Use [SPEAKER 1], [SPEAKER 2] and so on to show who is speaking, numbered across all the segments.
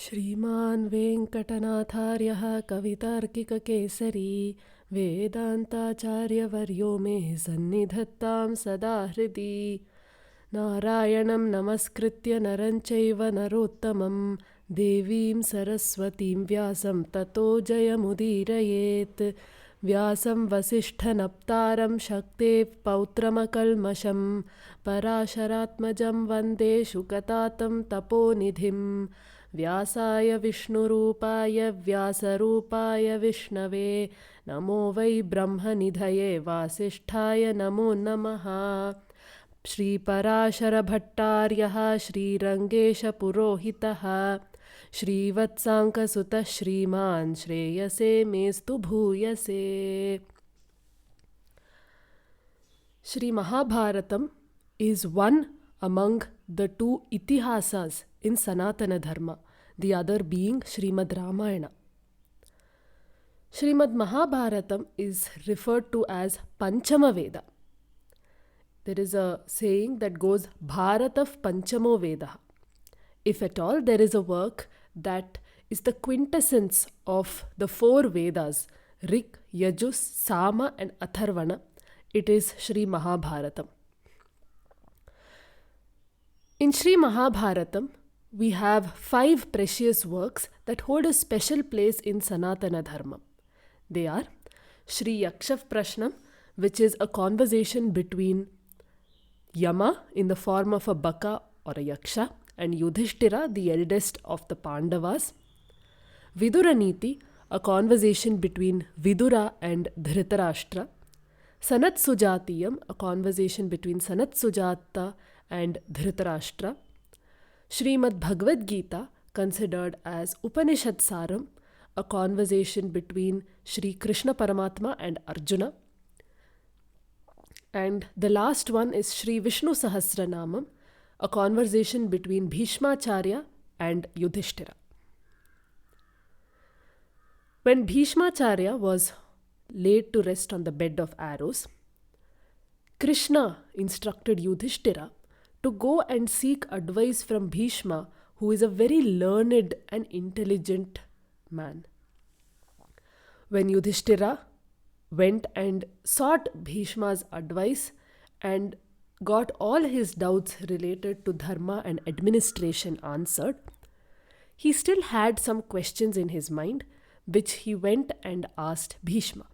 [SPEAKER 1] श्रीमान् वेङ्कटनाथार्यः कवितार्किककेसरी वेदान्ताचार्यवर्यो मे सन्निधत्तां सदा हृदि नारायणं नमस्कृत्य नरं चैव नरोत्तमं देवीं सरस्वतीं व्यासं ततो जयमुदीरयेत् व्यासं वसिष्ठनप्तारं शक्तेः पौत्रमकल्मषं पराशरात्मजं वन्दे शुकतातं तपोनिधिं व्यासाय विष्णुरूपाय व्यासरूपाय विष्णवे नमो वै ब्रह्मनिधये वासिष्ठाय नमो नमः। श्रीपराशरभट्टार्यः श्रीरङ्गेशपुरोहितः श्रीवत्साङ्कसुतः श्रीमान् श्रेयसे मेस्तु भूयसे। Sri Mahabharatam is one among the two itihasas in Sanatana Dharma, the other being Srimad Ramayana. Srimad Mahabharatam is referred to as Panchama Veda. There is a saying that goes Bharatav Panchamo Veda. If at all there is a work that is the quintessence of the four Vedas, Rig, Yajus, Sama and Atharvana, it is Sri Mahabharatam. In Sri Mahabharatam, we have 5 precious works that hold a special place in Sanatana Dharma. They are Sri Shat-prashni, which is a conversation between Yama in the form of a Baka or a Yaksha and Yudhishtira, the eldest of the Pandavas. Viduraniti, a conversation between Vidura and Dhritarashtra. Sanat Sujatiyam, a conversation between Sanat Sujata and Dhritarashtra. Srimad Bhagavadgita, considered as Upanishad Saram, a conversation between Sri Krishna Paramatma and Arjuna. And the last one is Sri Vishnu Sahasranama, a conversation between Bheeshmacharya and Yudhishtira. When Bheeshmacharya was laid to rest on the bed of arrows, Krishna instructed Yudhishtira to go and seek advice from Bhishma, who is a very learned and intelligent man. When Yudhishtira went and sought Bhishma's advice and got all his doubts related to dharma and administration answered, he still had some questions in his mind, which he went and asked Bhishma.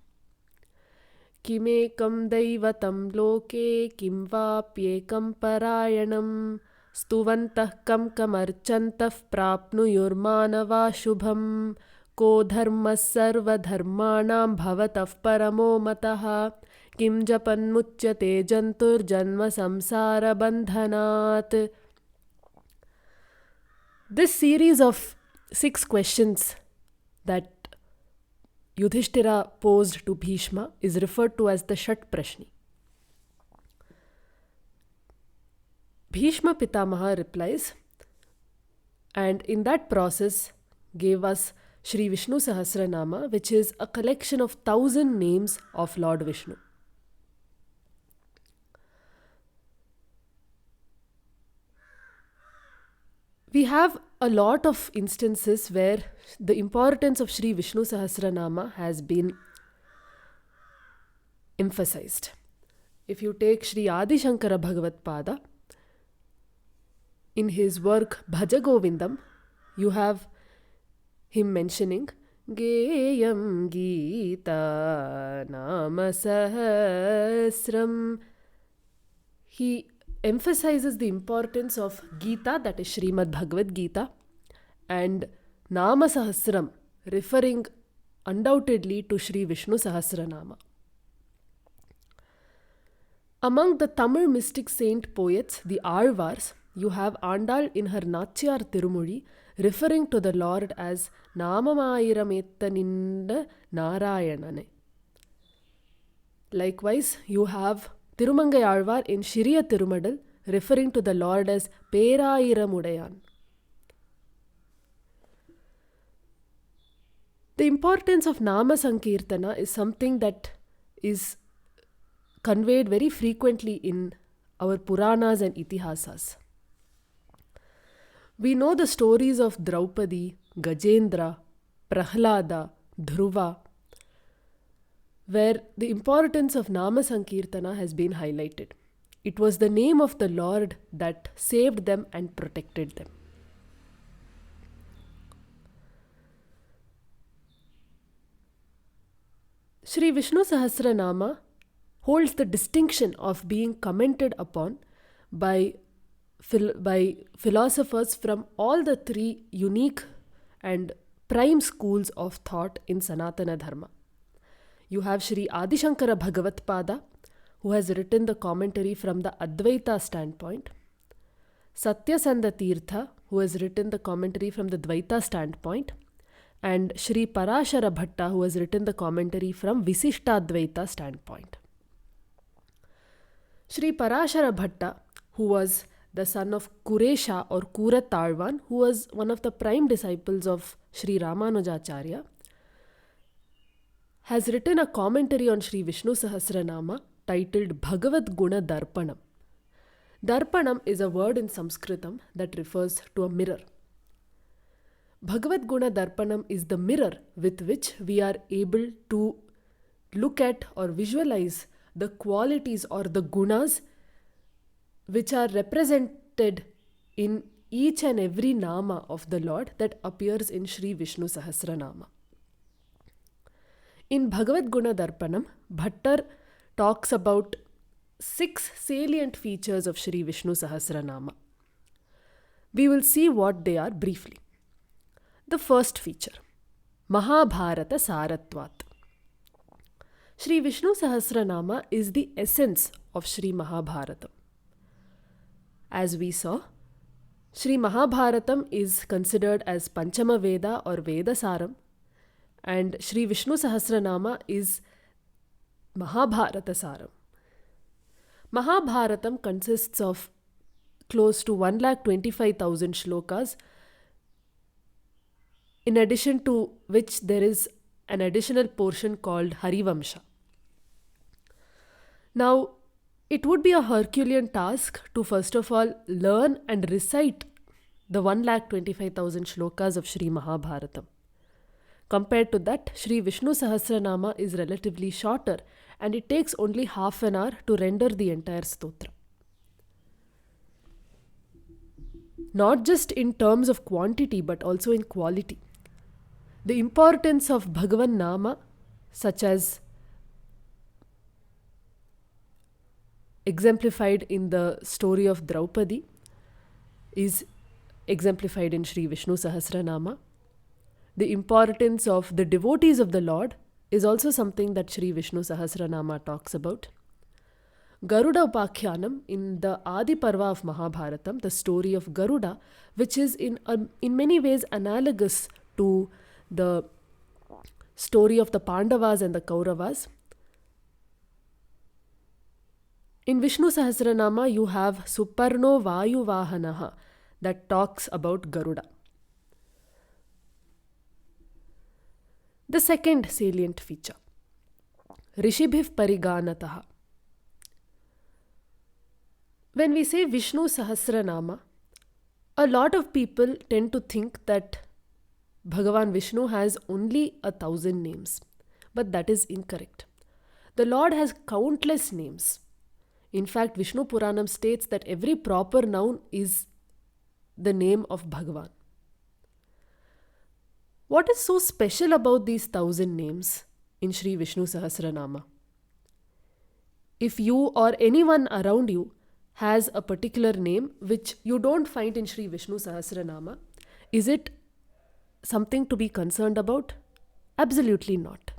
[SPEAKER 1] Kimekam daivatam loke kim vapyekam parayanam stuvantah kam kamarchantah prapnuyurmanava shubham ko dharma sarva dharmanam bhavatah paramo matah kim japanmuchyate jantur janma samsara bandhanat. This series of 6 questions that Yudhishtira posed to Bhishma is referred to as the Shat-prashni. Bhishma Pitamaha replies, and in that process gave us Sri Vishnu Sahasranama, which is a collection of 1000 names of Lord Vishnu. We have a lot of instances where the importance of Sri Vishnu Sahasranama has been emphasized. If you take Sri Adi Shankara Bhagavad Pada, in his work Bhaja Govindam, you have him mentioning Geyam Gita Nama Sahasram. He emphasizes the importance of Gita, that is Srimad Bhagavad Gita, and Nama Sahasram, referring undoubtedly to Sri Vishnu Sahasranama. Among the Tamil mystic saint poets, the Azhwars, you have Andal in her Nachiyar Tirumozhi referring to the Lord as Namamayiramethtaninda Narayanane. Likewise, you have Thirumangai Azhwar in Shiriya Thirumadal referring to the Lord as Perayiramudayan. The importance of Namasankeerthanam is something that is conveyed very frequently in our Puranas and Itihasas. We know the stories of Draupadi, Gajendra, Prahlada, Dhruva, where the importance of Namasankeerthana has been highlighted. It was the name of the Lord that saved them and protected them. Sri Vishnu Sahasranama holds the distinction of being commented upon by philosophers from all the three unique and prime schools of thought in Sanatana Dharma. You have Sri Adi Shankara Bhagavatpada, who has written the commentary from the Advaita standpoint, Satyasanda Tirtha, who has written the commentary from the Dvaita standpoint, and Sri Parashara Bhatta, who has written the commentary from Visishtadvaita standpoint. Sri Parashara Bhatta, who was the son of Kuresha or Kuratalvan, who was one of the prime disciples of Sri Ramanujacharya, has written a commentary on Sri Vishnu Sahasranama titled Bhagavad Guna Darpanam. Darpanam is a word in Sanskritam that refers to a mirror. Bhagavad Guna Darpanam is the mirror with which we are able to look at or visualize the qualities or the gunas which are represented in each and every nama of the Lord that appears in Sri Vishnu Sahasranama. In Bhagavad Guna Darpanam, Bhattar talks about 6 salient features of Sri Vishnu Sahasranama. We will see what they are briefly. The first feature, Mahabharata Saratvat. Sri Vishnu Sahasranama is the essence of Sri Mahabharatam. As we saw, Sri Mahabharatam is considered as Panchama Veda or Vedasaram, and Sri Vishnu Sahasranama is Mahabharata Saram. Mahabharatam consists of close to 125,000 shlokas, in addition to which there is an additional portion called Harivamsha. Now, it would be a Herculean task to first of all learn and recite the 125,000 shlokas of Sri Mahabharatam. Compared to that, Sri Vishnu Sahasranama is relatively shorter and it takes only half an hour to render the entire stotra. Not just in terms of quantity but also in quality. The importance of Bhagavan Nama, such as exemplified in the story of Draupadi, is exemplified in Sri Vishnu Sahasranama. The importance of the devotees of the Lord is also something that Sri Vishnu Sahasranama talks about. Garuda Upakhyanam in the Adi Parva of Mahabharatam, the story of Garuda, which is in many ways analogous to the story of the Pandavas and the Kauravas. In Vishnu Sahasranama, you have Suparno Vayu Vahanaha that talks about Garuda. The second salient feature, Rishibhiv Pariganataha. When we say Vishnu Sahasranama, a lot of people tend to think that Bhagavan Vishnu has only 1,000 names, but that is incorrect. The Lord has countless names. In fact, Vishnu Puranam states that every proper noun is the name of Bhagavan. What is so special about these 1,000 names in Sri Vishnu Sahasranama? If you or anyone around you has a particular name which you don't find in Sri Vishnu Sahasranama, is it something to be concerned about? Absolutely not.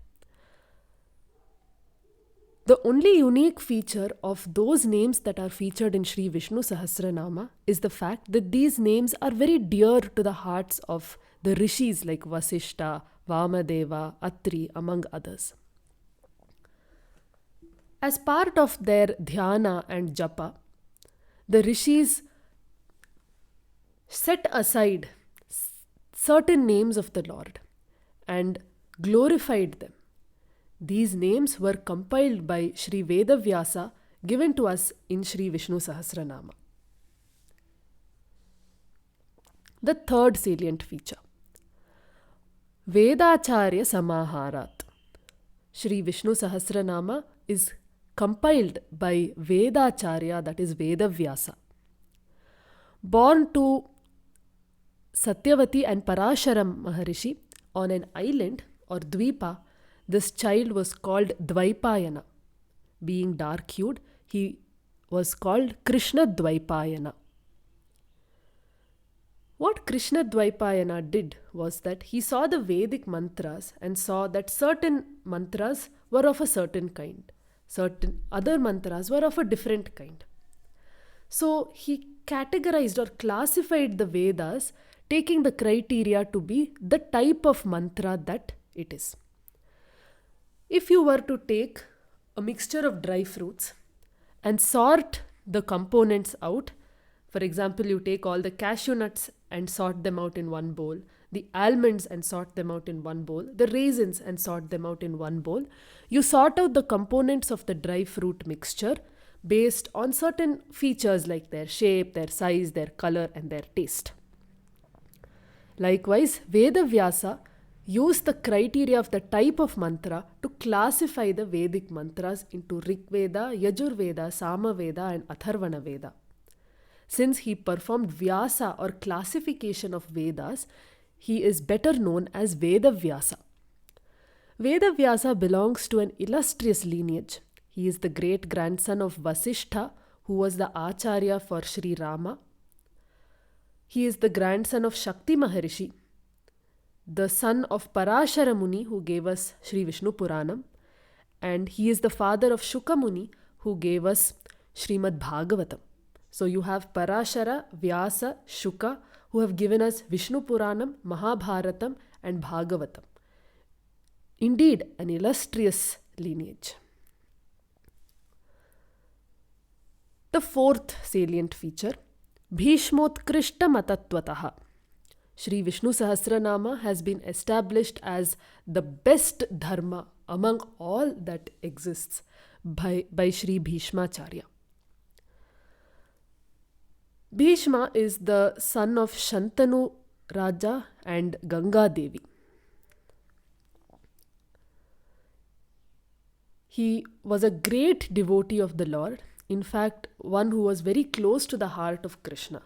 [SPEAKER 1] The only unique feature of those names that are featured in Sri Vishnu Sahasranama is the fact that these names are very dear to the hearts of the Rishis like Vasishta, Vamadeva, Atri, among others. As part of their dhyana and japa, the Rishis set aside certain names of the Lord and glorified them. These names were compiled by Sri Veda Vyasa, given to us in Sri Vishnu Sahasranama. The third salient feature, Vedacharya Samaharat. Sri Vishnu Sahasranama is compiled by Vedacharya, that is Veda Vyasa. Born to Satyavati and Parashara Maharishi on an island or Dvipa, this child was called Dvaipayana. Being dark-hued, he was called Krishna Dvaipayana. What Krishna Dvaipayana did was that he saw the Vedic mantras and saw that certain mantras were of a certain kind, certain other mantras were of a different kind. So he categorized or classified the Vedas, taking the criteria to be the type of mantra that it is. If you were to take a mixture of dry fruits and sort the components out, for example, you take all the cashew nuts and sort them out in one bowl, the almonds and sort them out in one bowl, the raisins and sort them out in one bowl, you sort out the components of the dry fruit mixture based on certain features like their shape, their size, their color, and their taste. Likewise, Veda Vyasa used the criteria of the type of mantra to classify the Vedic mantras into Rig Veda, Yajur Veda, Sama Veda, and Atharvana Veda. Since he performed Vyasa or classification of Vedas, he is better known as Veda Vyasa. Veda Vyasa belongs to an illustrious lineage. He is the great-grandson of Vasishtha, who was the Acharya for Sri Rama. He is the grandson of Shakti Maharishi, the son of Parashara Muni, who gave us Sri Vishnu Puranam, and he is the father of Shuka Muni, who gave us Srimad Bhagavatam. So you have Parashara, Vyasa, Shuka, who have given us Vishnu Puranam, Mahabharatam, and Bhagavatam. Indeed, an illustrious lineage. The fourth salient feature, Bheeshmotkrishta Matatvataha. Sri Vishnu Sahasranama has been established as the best dharma among all that exists by Sri Bheeshmacharya. Bhishma is the son of Shantanu Raja and Ganga Devi. He was a great devotee of the Lord, in fact, one who was very close to the heart of Krishna.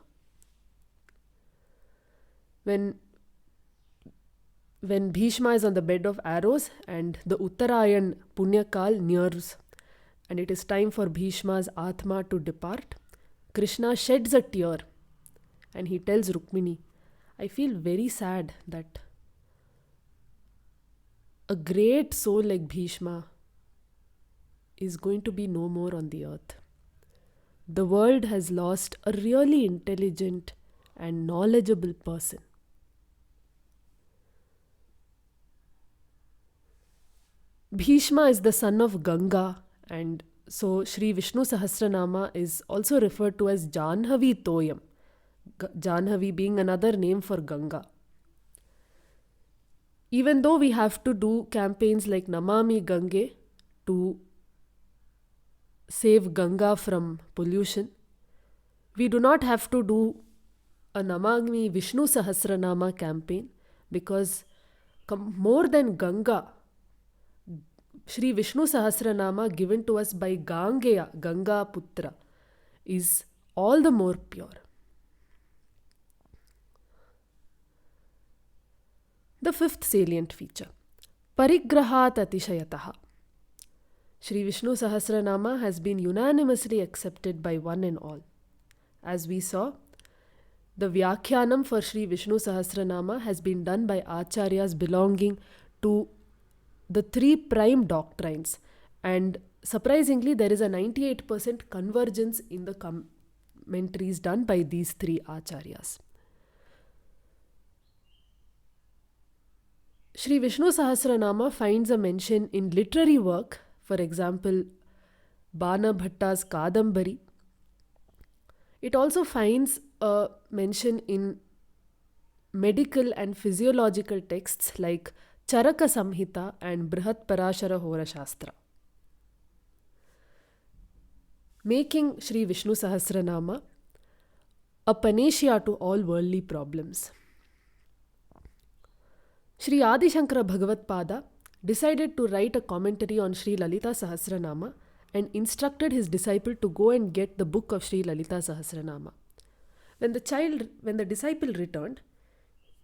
[SPEAKER 1] When Bhishma is on the bed of arrows and the Uttarayan Punyakal nears and it is time for Bhishma's Atma to depart, Krishna sheds a tear and he tells Rukmini, I feel very sad that a great soul like Bhishma is going to be no more on the earth. The world has lost a really intelligent and knowledgeable person. Bhishma is the son of Ganga, and so Sri Vishnu Sahasranama is also referred to as Janhavi Toyam, Janhavi being another name for Ganga. Even though we have to do campaigns like Namami Gange to save Ganga from pollution, we do not have to do a Namami Vishnu Sahasranama campaign because more than Ganga, Sri Vishnu Sahasranama given to us by Gangeya, Ganga Putra, is all the more pure. The fifth salient feature, Parigrahat Atishayataha. Sri Vishnu Sahasranama has been unanimously accepted by one and all. As we saw, the Vyakhyanam for Sri Vishnu Sahasranama has been done by Acharyas belonging to the three prime doctrines, and surprisingly there is a 98% convergence in the commentaries done by these three Acharyas. Sri Vishnu Sahasranama finds a mention in literary work, for example Bana Bhatta's Kadambari. It also finds a mention in medical and physiological texts like Charaka Samhita and Brihat Parashara Hora Shastra, making Sri Vishnu Sahasranama a panacea to all worldly problems. Sri Adi Shankara Bhagavatpada decided to write a commentary on Sri Lalita Sahasranama and instructed his disciple to go and get the book of Sri Lalita Sahasranama. When the disciple returned,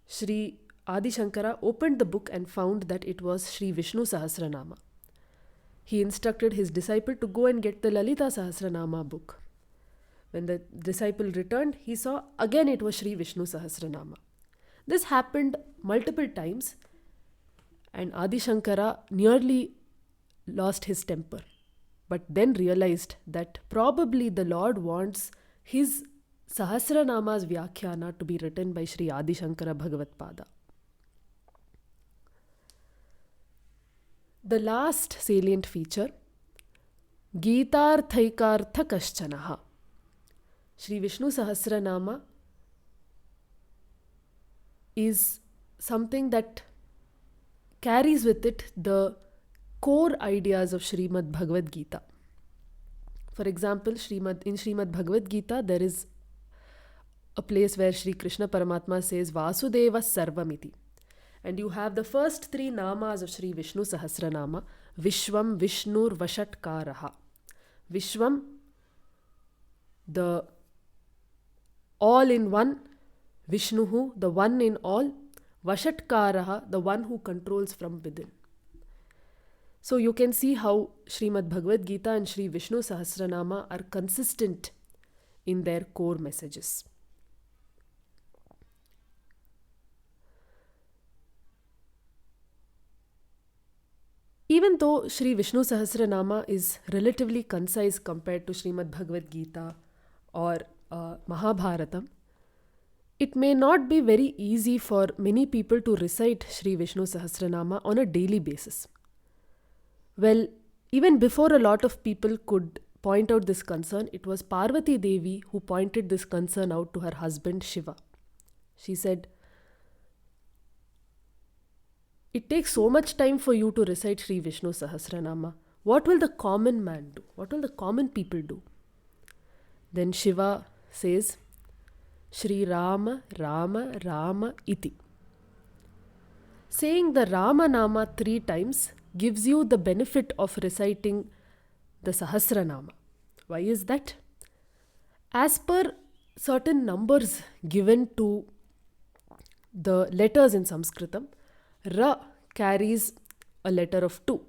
[SPEAKER 1] Sri Adi Shankara opened the book and found that it was Sri Vishnu Sahasranama. He instructed his disciple to go and get the Lalita Sahasranama book. When the disciple returned, he saw again it was Sri Vishnu Sahasranama. This happened multiple times, and Adi Shankara nearly lost his temper, but then realized that probably the Lord wants his Sahasranama's Vyakhyana to be written by Sri Adi Shankara Bhagavatpada. The last salient feature, Geetarthaikartha Kaschanaha. Sri Vishnu Sahasranama is something that carries with it the core ideas of Srimad Bhagavadgita. For example, in Srimad Bhagavadgita, there is a place where Sri Krishna Paramatma says Vasudeva Sarvamiti. And you have the first three namas of Sri Vishnu Sahasranama, Vishwam, Vishnur, Vashatkaraha. Vishwam, the all-in-one, Vishnuhu, the one in all, Vashatkaraha, the one who controls from within. So you can see how Srimad Bhagavad Gita and Sri Vishnu Sahasranama are consistent in their core messages. Even though Sri Vishnu Sahasranama is relatively concise compared to Srimad Bhagavad Gita or Mahabharatam, it may not be very easy for many people to recite Sri Vishnu Sahasranama on a daily basis. Well, even before a lot of people could point out this concern, it was Parvati Devi who pointed this concern out to her husband Shiva. She said, "It takes so much time for you to recite Sri Vishnu Sahasranama. What will the common man do? What will the common people do?" Then Shiva says, Shri Rama, Rama, Rama iti. Saying the Rama Nama 3 times gives you the benefit of reciting the Sahasranama. Why is that? As per certain numbers given to the letters in Sanskritam, Ra carries a letter of 2.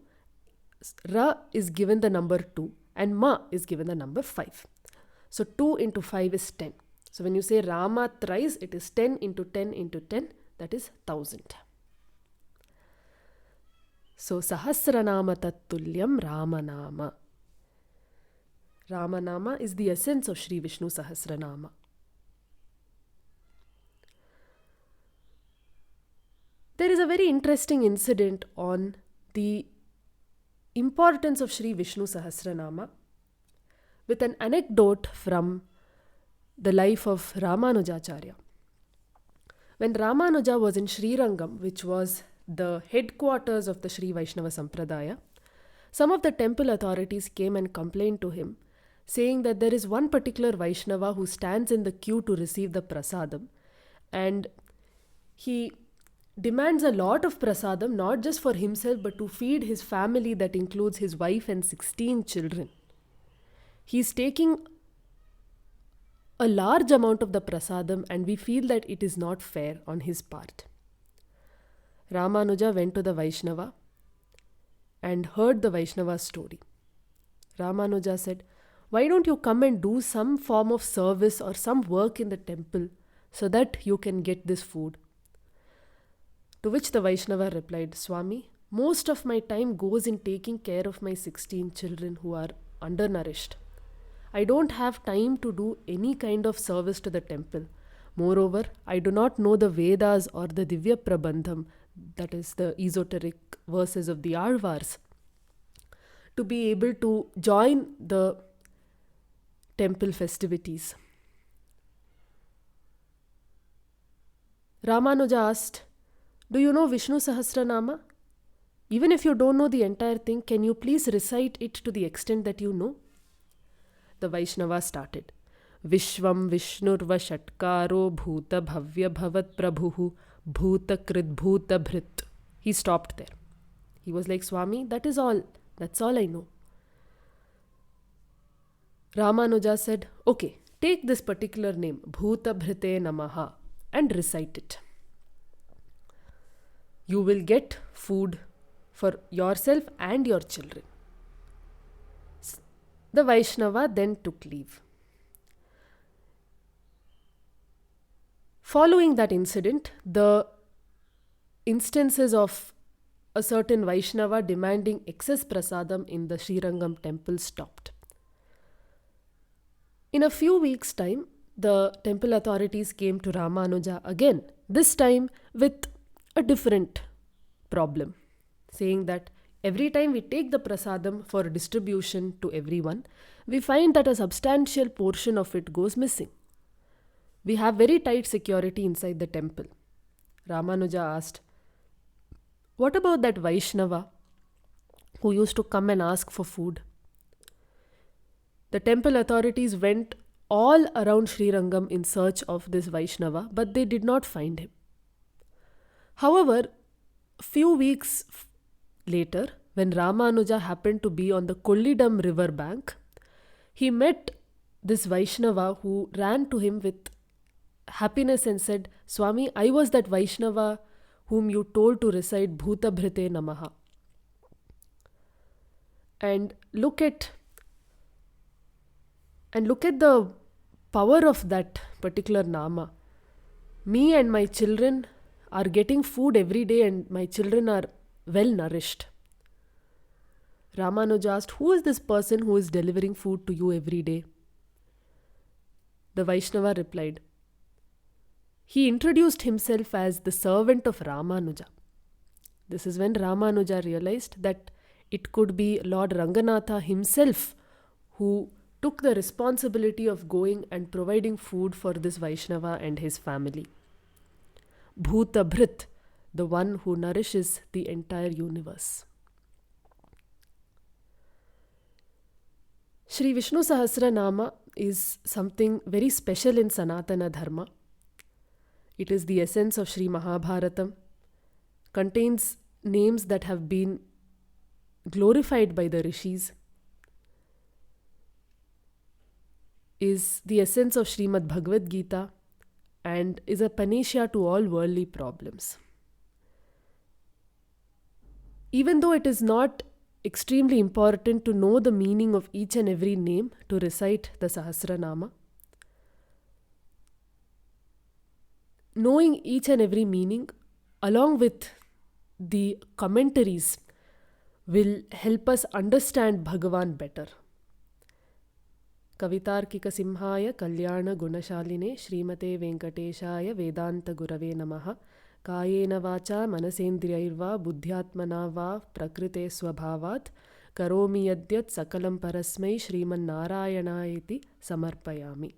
[SPEAKER 1] Ra is given the number 2 and Ma is given the number 5. So 2 into 5 is 10. So when you say Rama thrice, it is 10 into 10 into 10, that is 1000. So Sahasranama Tattulyam Ramanama. Ramanama is the essence of Sri Vishnu Sahasranama. There is a very interesting incident on the importance of Sri Vishnu Sahasranama with an anecdote from the life of Ramanujacharya. When Ramanuja was in Srirangam, which was the headquarters of the Sri Vaishnava Sampradaya, some of the temple authorities came and complained to him, saying that there is one particular Vaishnava who stands in the queue to receive the prasadam, and he demands a lot of prasadam, not just for himself but to feed his family, that includes his wife and 16 children. He is taking a large amount of the prasadam, and we feel that it is not fair on his part. Ramanuja went to the Vaishnava and heard the Vaishnava's story. Ramanuja said, "Why don't you come and do some form of service or some work in the temple so that you can get this food?" To which the Vaishnava replied, "Swami, most of my time goes in taking care of my 16 children who are undernourished. I don't have time to do any kind of service to the temple. Moreover, I do not know the Vedas or the Divya Prabandham, that is the esoteric verses of the Azhwars, to be able to join the temple festivities." Ramanuja asked, "Do you know Vishnu Sahasranama? Even if you don't know the entire thing, can you please recite it to the extent that you know?" The Vaishnava started. Vishvam Vishnurva Shatkaro Bhuta Bhavya Bhavat Prabhuhu Bhuta Krit Bhuta Bhrit. He stopped there. He was like, Swami, that is all. That's all I know. Ramanuja said, okay, take this particular name, Bhuta Bhrite Namaha, and recite it. You will get food for yourself and your children. The Vaishnava then took leave. Following that incident, the instances of a certain Vaishnava demanding excess prasadam in the Srirangam temple stopped. In a few weeks' time, the temple authorities came to Ramanuja again, this time with a different problem, saying that every time we take the prasadam for distribution to everyone, we find that a substantial portion of it goes missing. We have very tight security inside the temple. Ramanuja asked, what about that Vaishnava who used to come and ask for food? The temple authorities went all around Srirangam in search of this Vaishnava, but they did not find him. However, few weeks later, when Ramanuja happened to be on the Kollidam river bank, he met this Vaishnava who ran to him with happiness and said, Swami, I was that Vaishnava whom you told to recite Bhuta Bhrite Namaha. And look at the power of that particular Nama. Me and my children are getting food every day and my children are well nourished. Ramanuja asked, who is this person who is delivering food to you every day? The Vaishnava replied, he introduced himself as the servant of Ramanuja. This is when Ramanuja realized that it could be Lord Ranganatha himself who took the responsibility of going and providing food for this Vaishnava and his family. Bhuta Bhrit, the one who nourishes the entire universe. Sri Vishnu Sahasranama is something very special in Sanatana Dharma. It is the essence of Sri Mahabharatam, contains names that have been glorified by the Rishis, is the essence of Srimad Bhagavadgita, and is a panacea to all worldly problems. Even though it is not extremely important to know the meaning of each and every name to recite the Sahasranama, knowing each and every meaning along with the commentaries will help us understand Bhagavan better. Kavitarkika Simhaya Kalyana Gunashaline Srimate Venkateshaya Vedanta Gurave Namaha Kayena Vacha Manasendriyairva Buddhyatmana Va Prakrite Swabhavat Karomi Yadyat Sakalam Parasmai Sriman Narayanayati Samarpayami.